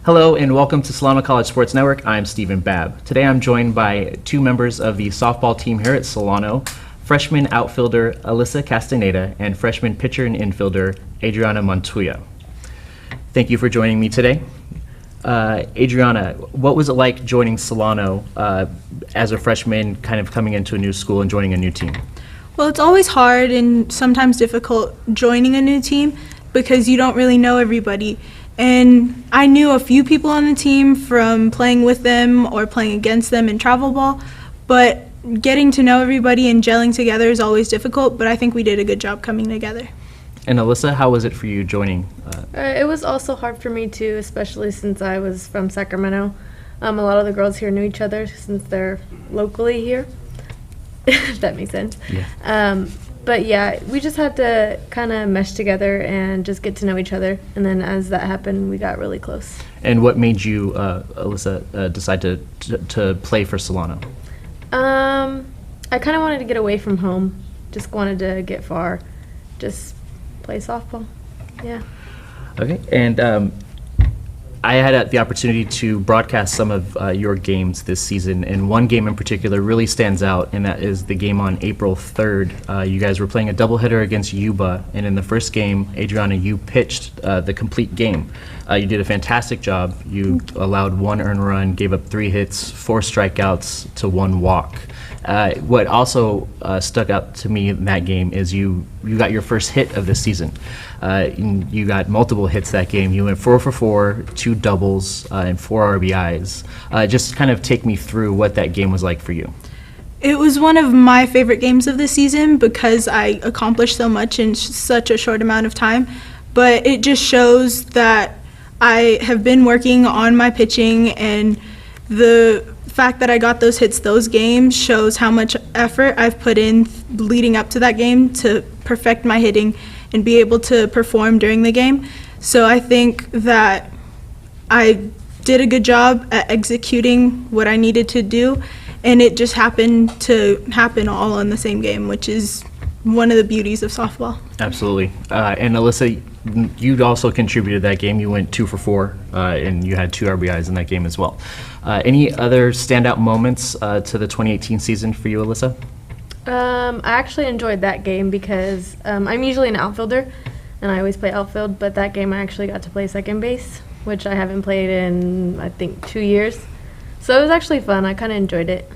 Hello and welcome to Solano College Sports Network. I'm Stephen Babb. Today I'm joined by two members of the softball team here at Solano, freshman outfielder Alyssa Castaneda and freshman pitcher and infielder Adriana Montuya. Thank you for joining me today. Adriana, what was it like joining Solano as a freshman, kind of coming into a new school and joining a new team? Well, it's always hard and sometimes difficult joining a new team because you don't really know everybody. And I knew a few people on the team from playing with them or playing against them in travel ball, but getting to know everybody and gelling together is always difficult, but I think we did a good job coming together. And Alyssa, how was it for you joining? It was also hard for me too, especially since I was from Sacramento. A lot of the girls here knew each other since they're locally here, if that makes sense. Yeah. But yeah, we just had to kind of mesh together and just get to know each other. And then as that happened, we got really close. And what made you, Alyssa, decide to play for Solano? I kind of wanted to get away from home. Just wanted to get far. Just play softball. Yeah. Okay. And I had the opportunity to broadcast some of your games this season, and one game in particular really stands out, and that is the game on April 3rd. You guys were playing a doubleheader against Yuba, and in the first game, Adriana, you pitched the complete game. You did a fantastic job. You allowed 1 earned run, gave up 3 hits, 4 strikeouts to 1 walk. What also stuck out to me in that game is you got your first hit of the season. You got multiple hits that game. You went 4 for 4, 2 doubles, and 4 RBIs. Just kind of take me through what that game was like for you. It was one of my favorite games of the season because I accomplished so much in such a short amount of time. But it just shows that I have been working on my pitching, and the fact that I got those hits those games shows how much effort I've put in leading up to that game to perfect my hitting and be able to perform during the game. So I think that I did a good job at executing what I needed to do, and it just happened to happen all in the same game, which is one of the beauties of softball. Absolutely. And Alyssa, you also contributed that game. You went 2 for 4, and you had 2 RBIs in that game as well. Any other standout moments to the 2018 season for you, Alyssa? I actually enjoyed that game because I'm usually an outfielder, and I always play outfield, but that game I actually got to play second base, which I haven't played in, I think, 2 years. So it was actually fun. I kind of enjoyed it.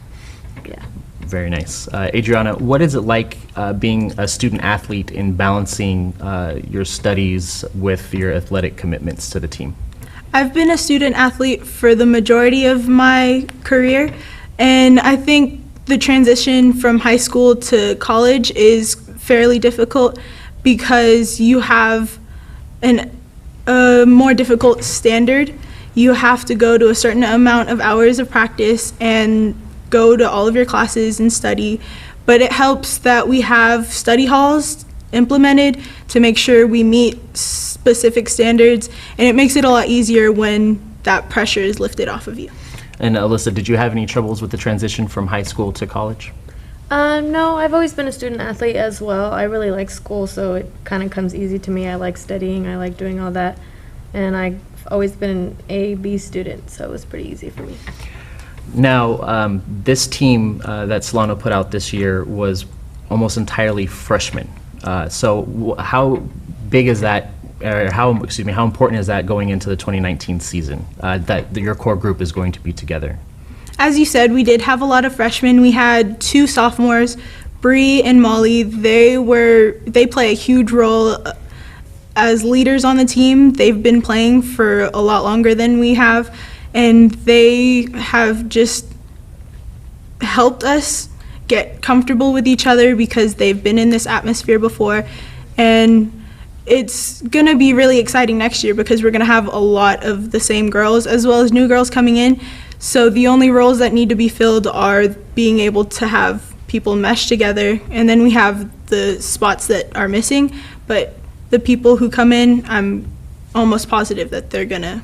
Yeah. Very nice. Adriana, what is it like being a student athlete in balancing your studies with your athletic commitments to the team? I've been a student athlete for the majority of my career, and I think the transition from high school to college is fairly difficult because you have a more difficult standard. You have to go to a certain amount of hours of practice and go to all of your classes and study, but it helps that we have study halls implemented to make sure we meet specific standards, and it makes it a lot easier when that pressure is lifted off of you. And Alyssa, did you have any troubles with the transition from high school to college? No, I've always been a student athlete as well. I really like school, so it kind of comes easy to me. I like studying, I like doing all that, and I've always been an A-B student, so it was pretty easy for me. Now, this team that Solano put out this year was almost entirely freshmen. So how big is that, or how important is that going into the 2019 season, that your core group is going to be together? As you said, we did have a lot of freshmen. We had 2 sophomores, Bree and Molly. They play a huge role as leaders on the team. They've been playing for a lot longer than we have, and they have just helped us get comfortable with each other because they've been in this atmosphere before. And it's going to be really exciting next year because we're going to have a lot of the same girls as well as new girls coming in. So the only roles that need to be filled are being able to have people mesh together, and then we have the spots that are missing. But the people who come in, I'm almost positive that they're going to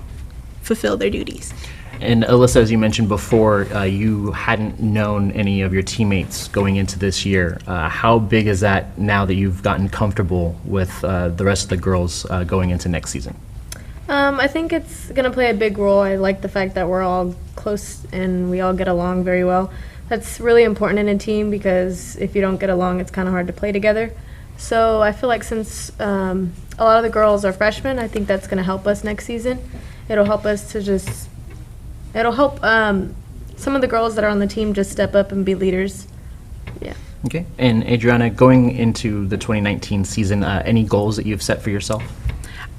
fulfill their duties. And Alyssa, as you mentioned before, you hadn't known any of your teammates going into this year. How big is that now that you've gotten comfortable with the rest of the girls going into next season? I think it's going to play a big role. I like the fact that we're all close and we all get along very well. That's really important in a team because if you don't get along, it's kind of hard to play together. So I feel like since a lot of the girls are freshmen, I think that's going to help us next season. It'll help us to it'll help some of the girls that are on the team just step up and be leaders. Yeah. Okay. And Adriana, going into the 2019 season, any goals that you've set for yourself?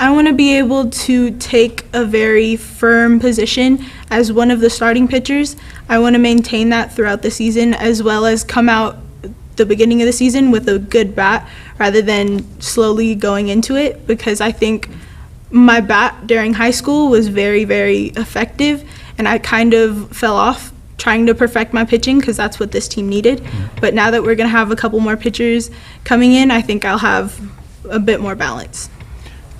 I want to be able to take a very firm position as one of the starting pitchers. I want to maintain that throughout the season, as well as come out the beginning of the season with a good bat rather than slowly going into it, because I think my bat during high school was very, very effective, and I kind of fell off trying to perfect my pitching because that's what this team needed. But now that we're going to have a couple more pitchers coming in, I think I'll have a bit more balance.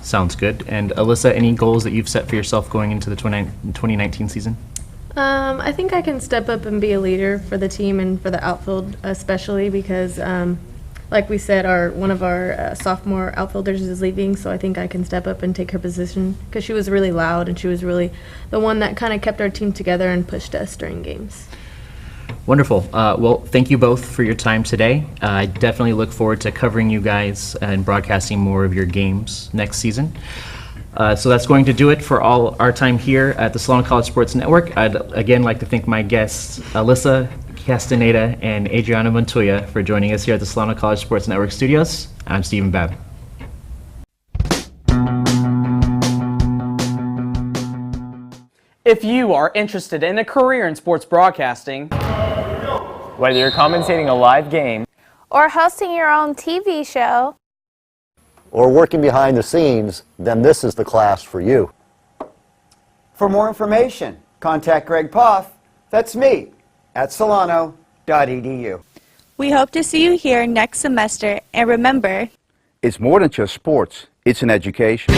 Sounds good. And Alyssa, any goals that you've set for yourself going into the 2019 season? I think I can step up and be a leader for the team and for the outfield especially because, like we said, one of our sophomore outfielders is leaving, so I think I can step up and take her position because she was really loud and she was really the one that kind of kept our team together and pushed us during games. Wonderful. Well, thank you both for your time today. I definitely look forward to covering you guys and broadcasting more of your games next season. So that's going to do it for all our time here at the Solano College Sports Network. I'd again like to thank my guests, Alyssa Castaneda and Adriana Montuya, for joining us here at the Solano College Sports Network studios. I'm Stephen Babb. If you are interested in a career in sports broadcasting, whether you're commentating a live game or hosting your own TV show, or working behind the scenes, then this is the class for you. For more information, contact Greg Poff, that's me, at solano.edu. we hope to see you here next semester, and remember, it's more than just sports, it's an education.